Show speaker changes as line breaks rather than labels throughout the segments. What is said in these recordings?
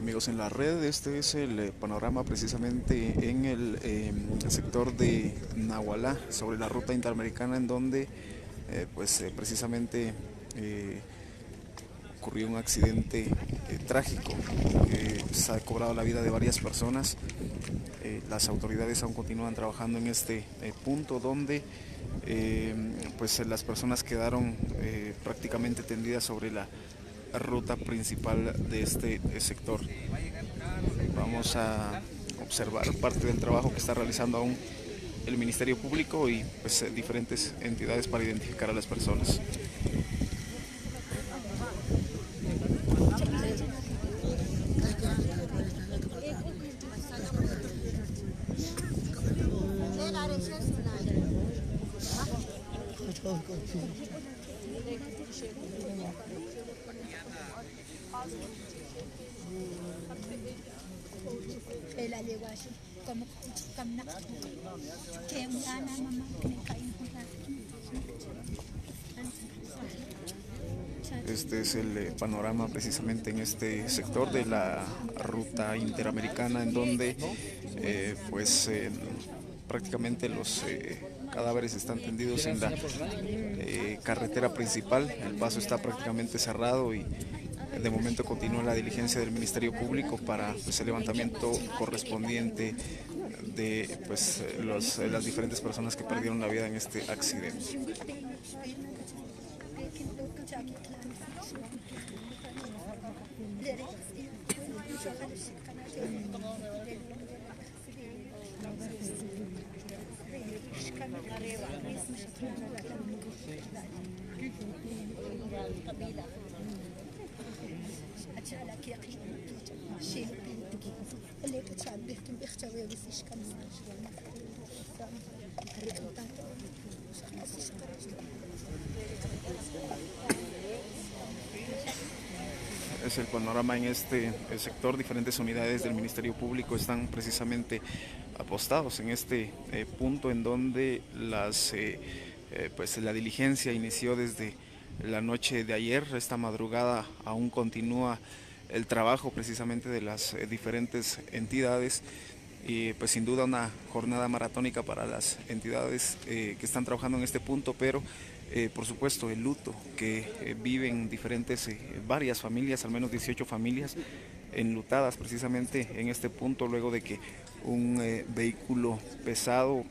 amigos en la red, este es el panorama precisamente en el sector de Nahualá, sobre la ruta interamericana en donde precisamente eh, ocurrió un accidente trágico que ha cobrado la vida de varias personas. Las autoridades aún continúan trabajando en este punto donde las personas quedaron prácticamente tendidas sobre la ruta principal de este sector. Vamos a observar parte del trabajo que está realizando aún el Ministerio Público y diferentes entidades para identificar a las personas. Este es el panorama precisamente en este sector de la ruta interamericana en donde prácticamente los cadáveres están tendidos en la carretera principal. El paso está prácticamente cerrado y de momento continúa la diligencia del Ministerio Público para el levantamiento correspondiente de las diferentes personas que perdieron la vida en este accidente. Es el panorama en este sector. Diferentes unidades del Ministerio Público están precisamente apostados en este punto en donde la diligencia inició desde la noche de ayer. Esta madrugada aún continúa el trabajo precisamente de las diferentes entidades y sin duda una jornada maratónica para las entidades que están trabajando en este punto, pero por supuesto el luto que viven varias familias, al menos 18 familias enlutadas precisamente en este punto luego de que un vehículo pesado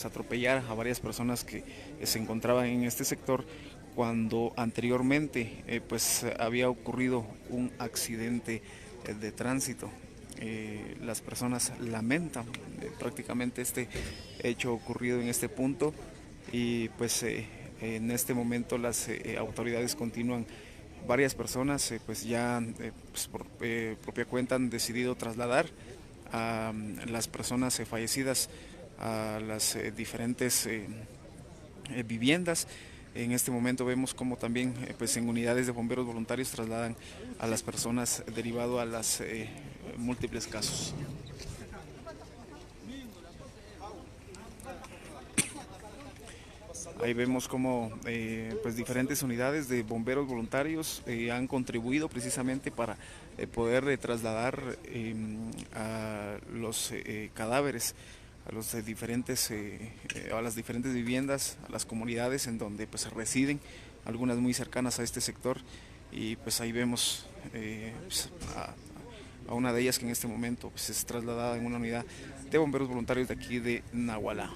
atropellara a varias personas que se encontraban en este sector cuando anteriormente había ocurrido un accidente de tránsito. Las personas lamentan prácticamente este hecho ocurrido en este punto y en este momento las autoridades continúan. Varias personas por propia cuenta han decidido trasladar a las personas fallecidas a las diferentes viviendas. En este momento vemos como también en unidades de bomberos voluntarios trasladan a las personas derivado a las múltiples casos. Ahí vemos como diferentes unidades de bomberos voluntarios han contribuido precisamente para poder trasladar a los cadáveres a las diferentes viviendas, a las comunidades en donde residen, algunas muy cercanas a este sector, y ahí vemos a una de ellas que en este momento es trasladada en una unidad de bomberos voluntarios de aquí de Nahualá.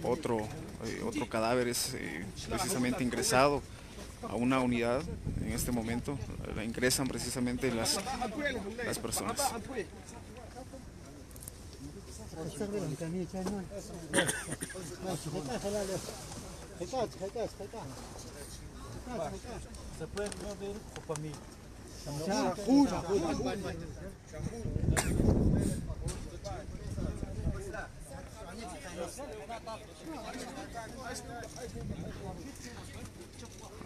Otro cadáver es precisamente ingresado a una unidad. En este momento la ingresan precisamente las personas.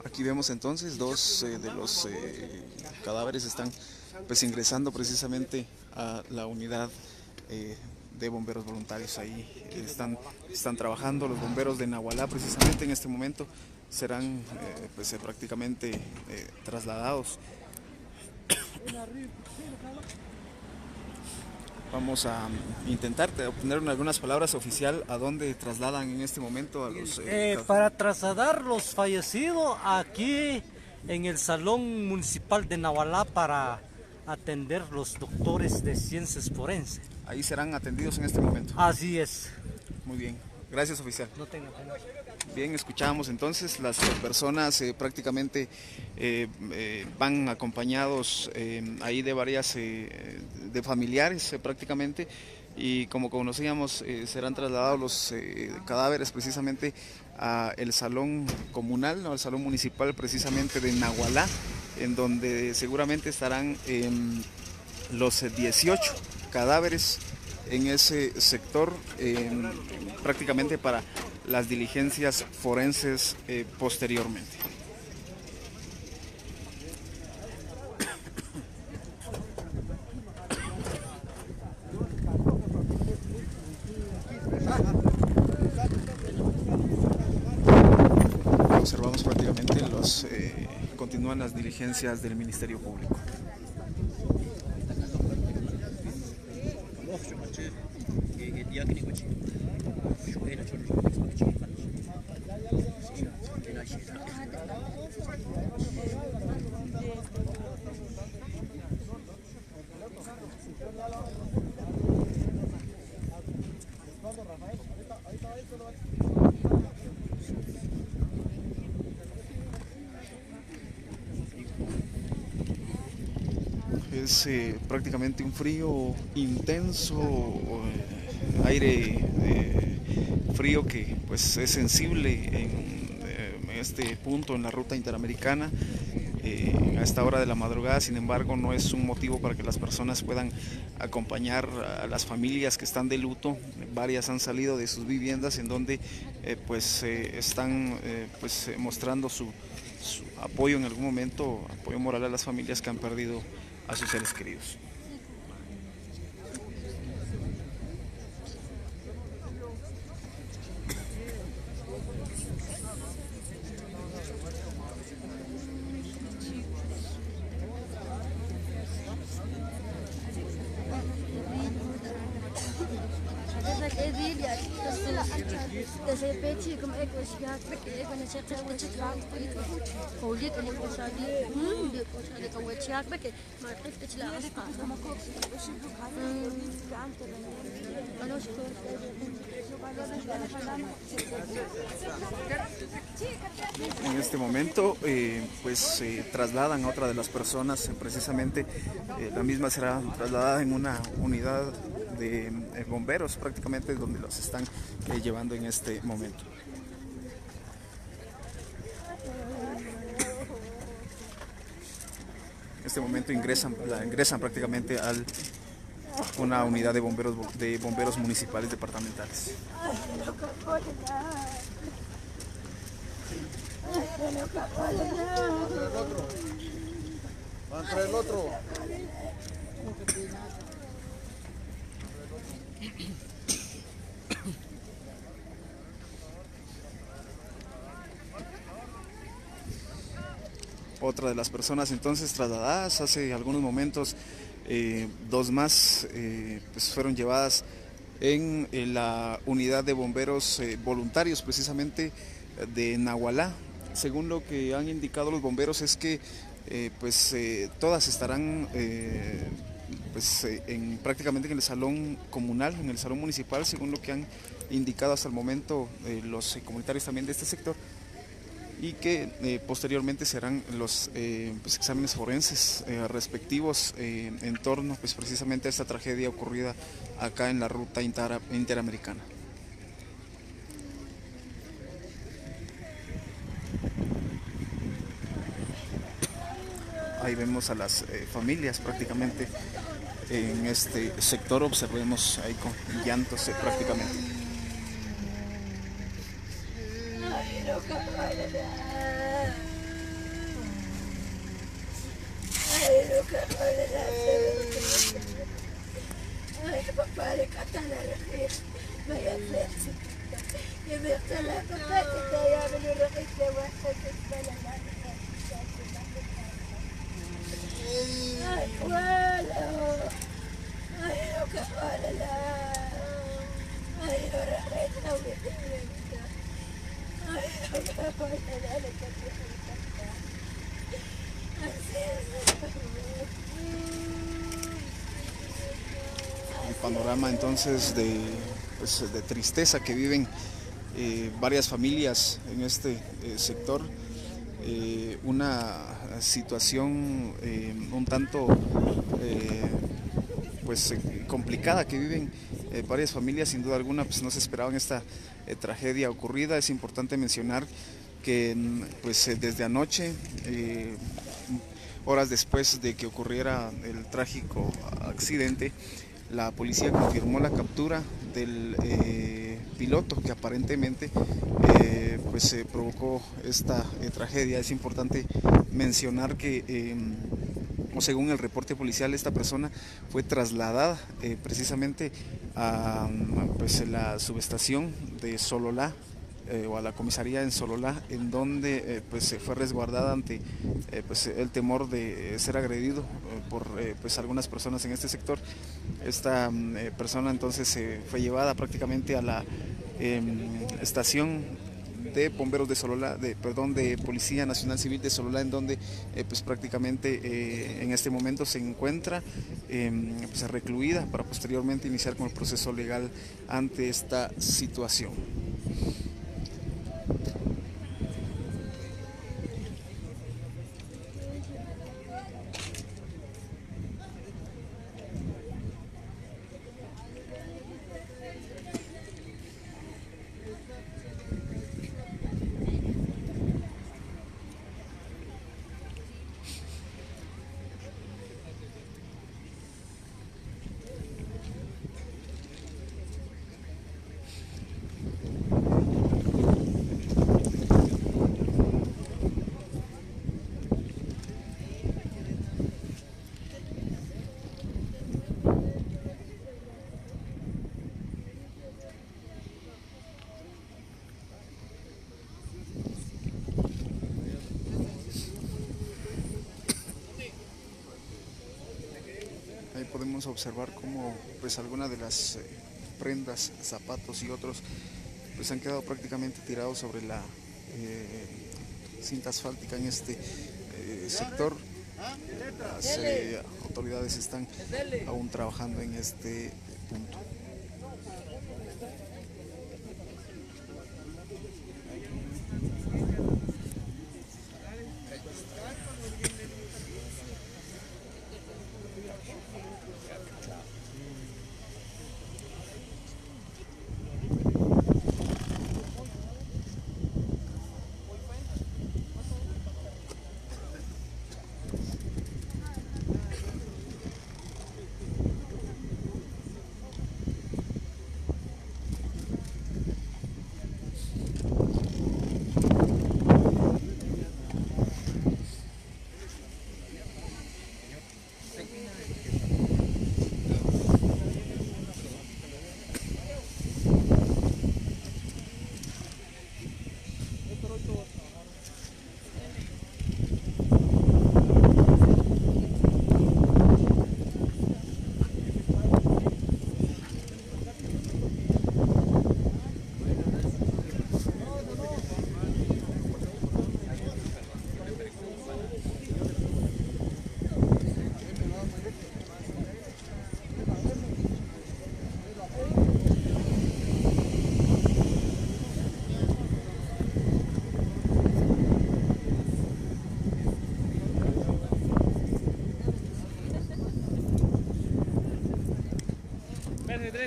Aquí vemos entonces dos de los cadáveres están ingresando precisamente a la unidad de bomberos voluntarios. Ahí están trabajando los bomberos de Nahualá precisamente en este momento. Serán pues, prácticamente trasladados. Vamos a intentar obtener algunas palabras oficial a dónde trasladan en este momento a los...
Para trasladar los fallecidos aquí en el Salón Municipal de Nahualá para atender los doctores de ciencias forenses.
Ahí serán atendidos en este momento.
Así es.
Muy bien. Gracias, oficial.
No tenga pena.
Bien, escuchamos entonces, las personas prácticamente van acompañados ahí de varias, de familiares prácticamente, y como conocíamos serán trasladados los cadáveres precisamente al salón comunal, ¿no? Al salón municipal precisamente de Nahualá, en donde seguramente estarán los 18 cadáveres en ese sector prácticamente para las diligencias forenses posteriormente. Observamos prácticamente continúan las diligencias del Ministerio Público. Es prácticamente un frío intenso, aire frío que pues es sensible en este punto en la ruta interamericana a esta hora de la madrugada. Sin embargo, no es un motivo para que las personas puedan acompañar a las familias que están de luto. Varias han salido de sus viviendas en donde están mostrando su apoyo en algún momento, apoyo moral a las familias que han perdido a sus seres queridos. En este momento trasladan a otra de las personas, precisamente la misma será trasladada en una unidad de bomberos, prácticamente donde los están llevando en este momento. En este momento ingresan prácticamente a una unidad de bomberos municipales departamentales.
Va a entrar el otro.
Otra de las personas entonces trasladadas hace algunos momentos, dos más fueron llevadas en la unidad de bomberos voluntarios precisamente de Nahualá. Según lo que han indicado los bomberos es que todas estarán prácticamente en el salón comunal, en el salón municipal, según lo que han indicado hasta el momento los comunitarios también de este sector, y que posteriormente se harán los exámenes forenses respectivos en torno precisamente a esta tragedia ocurrida acá en la ruta interamericana. Ahí vemos a las familias prácticamente en este sector, observemos ahí con llantos prácticamente.
Ay, papá, de Catana.
El panorama entonces pues, de tristeza que viven varias familias en este sector, una situación un tanto pues complicada que viven varias familias. Sin duda alguna pues no se esperaban esta tragedia ocurrida. Es importante mencionar que pues desde anoche, horas después de que ocurriera el trágico accidente, la policía confirmó la captura del piloto que aparentemente pues provocó esta tragedia. Es importante mencionar que o según el reporte policial, esta persona fue trasladada precisamente a pues, la subestación de Sololá, o a la comisaría en Sololá, en donde pues se fue resguardada ante pues el temor de ser agredido por pues algunas personas en este sector. Esta persona entonces se fue llevada prácticamente a la estación de bomberos de Sololá, de Policía Nacional Civil de Sololá, en donde pues prácticamente en este momento se encuentra pues recluida para posteriormente iniciar con el proceso legal ante esta situación. Ahí podemos observar cómo pues algunas de las prendas, zapatos y otros pues han quedado prácticamente tirados sobre la cinta asfáltica en este sector. Las autoridades están aún trabajando en este punto.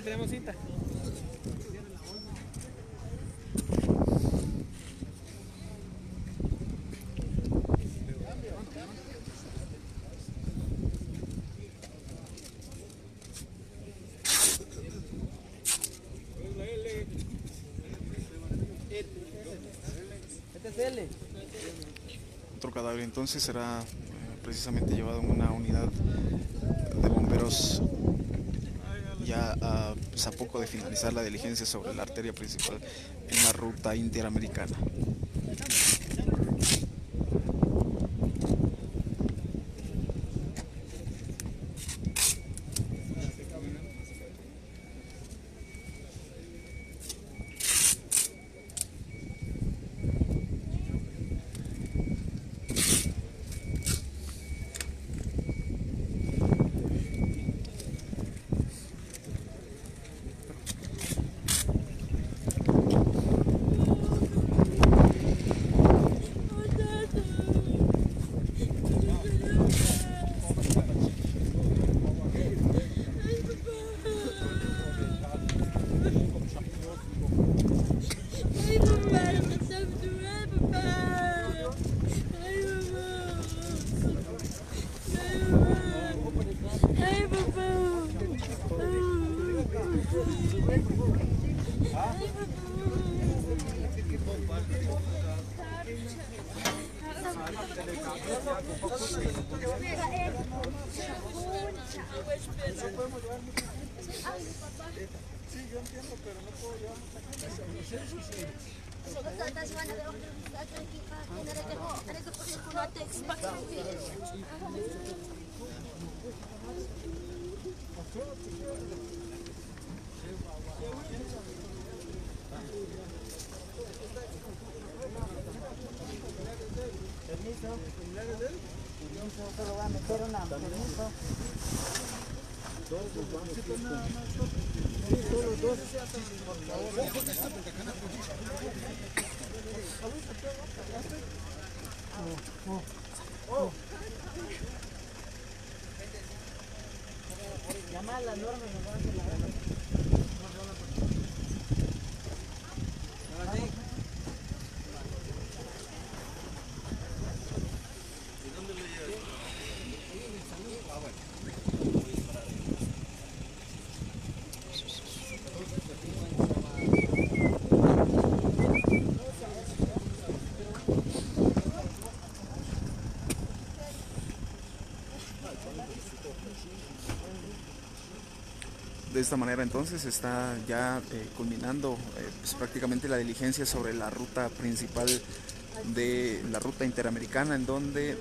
Tenemos cinta.
Otro cadáver entonces será precisamente llevado en una unidad de bomberos ya pues, a poco de finalizar la diligencia sobre la arteria principal en la ruta interamericana. De esta manera entonces está ya culminando pues, prácticamente la diligencia sobre la ruta principal de la ruta interamericana, en donde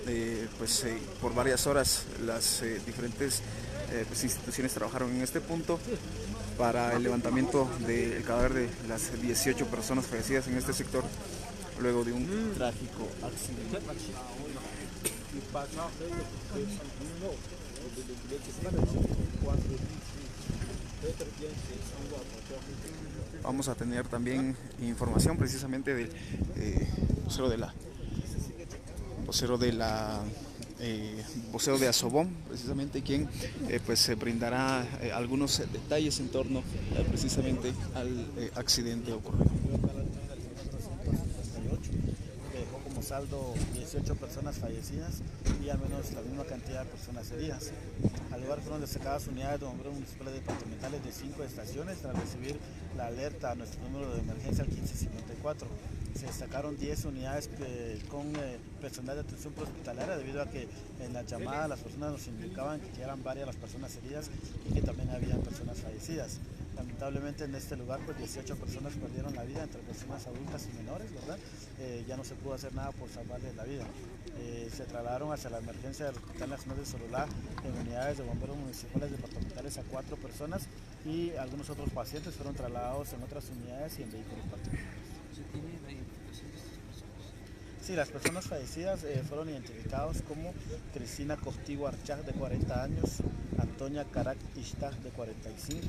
por varias horas las diferentes pues, instituciones trabajaron en este punto para el levantamiento del cadáver de las 18 personas fallecidas en este sector luego de un trágico accidente. Vamos a tener también información precisamente del vocero de Asobom, precisamente quien pues brindará algunos detalles en torno precisamente al accidente ocurrido.
Dejó como saldo 18 personas fallecidas y al menos la misma cantidad de personas heridas. Al lugar fueron destacadas unidades de bomberos municipales departamentales de 5 estaciones tras recibir la alerta a nuestro número de emergencia al 1554. Se destacaron 10 unidades con personal de atención prehospitalaria debido a que en la llamada las personas nos indicaban que eran varias las personas heridas y que también había personas fallecidas. Lamentablemente en este lugar pues 18 personas perdieron la vida, entre personas adultas y menores, ¿verdad? Ya no se pudo hacer nada por salvarles la vida. Se trasladaron hacia la emergencia del Hospital Nacional de Sololá en unidades de bomberos municipales departamentales a 4 personas y algunos otros pacientes fueron trasladados en otras unidades y en vehículos particulares. Sí, las personas fallecidas fueron identificados como Cristina Coptigo Archag, de 40 años, Antonia Carac Ishtag, de 45,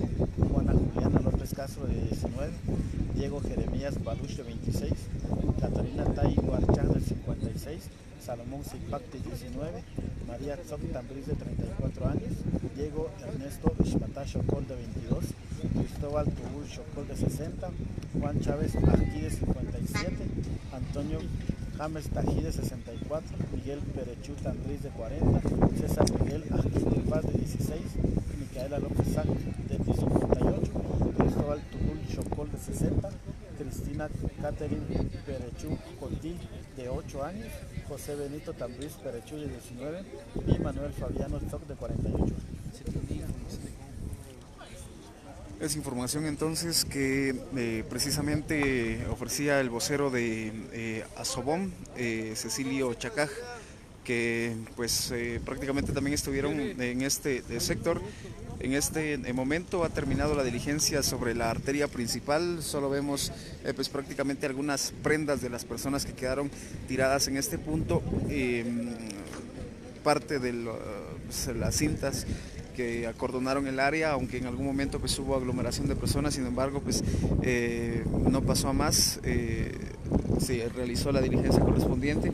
Juana Juliana López Castro, de 19, Diego Jeremías Baruch, de 26, Catalina Taigo Archag, de 56, Salomón Zipac, de 19, María Tzok Tambriz, de 34 años, Diego Ernesto Ishmatá Chocol, de 22, Cristóbal Tubul Chocol, de 60, Juan Chávez Ají, de 57, Antonio James Tají, de 64, Miguel Perechú Tambriz, de 40, César Miguel Ají de Paz, de 16, Micaela López Sac, de 58, Cristóbal Tubul Chocol, de 60, Cristina Catherine Perechú Cotil, de 8 años, José Benito Tambriz Perechú, de 19, y Manuel Fabiano Stock, de 48 años.
Es información entonces que precisamente ofrecía el vocero de Asobom, Cecilio Chacaj, que pues prácticamente también estuvieron en este sector. En este momento ha terminado la diligencia sobre la arteria principal, solo vemos pues prácticamente algunas prendas de las personas que quedaron tiradas en este punto, parte de las cintas que acordonaron el área, aunque en algún momento pues hubo aglomeración de personas, sin embargo pues no pasó a más, se realizó la diligencia correspondiente.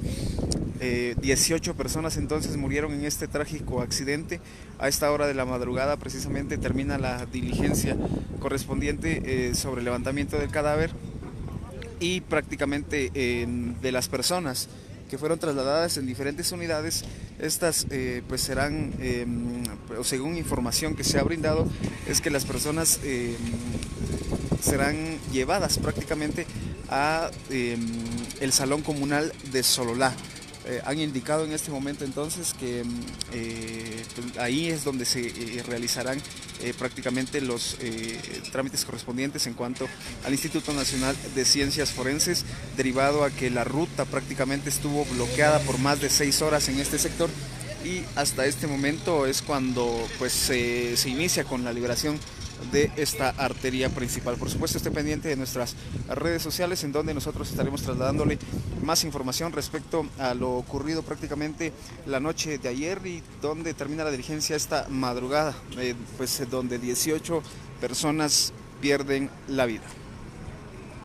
18 personas entonces murieron en este trágico accidente. A esta hora de la madrugada precisamente termina la diligencia correspondiente sobre el levantamiento del cadáver y prácticamente de las personas que fueron trasladadas en diferentes unidades. Estas pues serán, según información que se ha brindado, es que las personas serán llevadas prácticamente a el salón comunal de Sololá. Han indicado en este momento entonces que ahí es donde se realizarán prácticamente los trámites correspondientes en cuanto al Instituto Nacional de Ciencias Forenses, derivado a que la ruta prácticamente estuvo bloqueada por más de 6 horas en este sector, y hasta este momento es cuando pues se inicia con la liberación de esta arteria principal. Por supuesto, esté pendiente de nuestras redes sociales, en donde nosotros estaremos trasladándole más información respecto a lo ocurrido prácticamente la noche de ayer y donde termina la diligencia esta madrugada, pues donde 18 personas pierden la vida.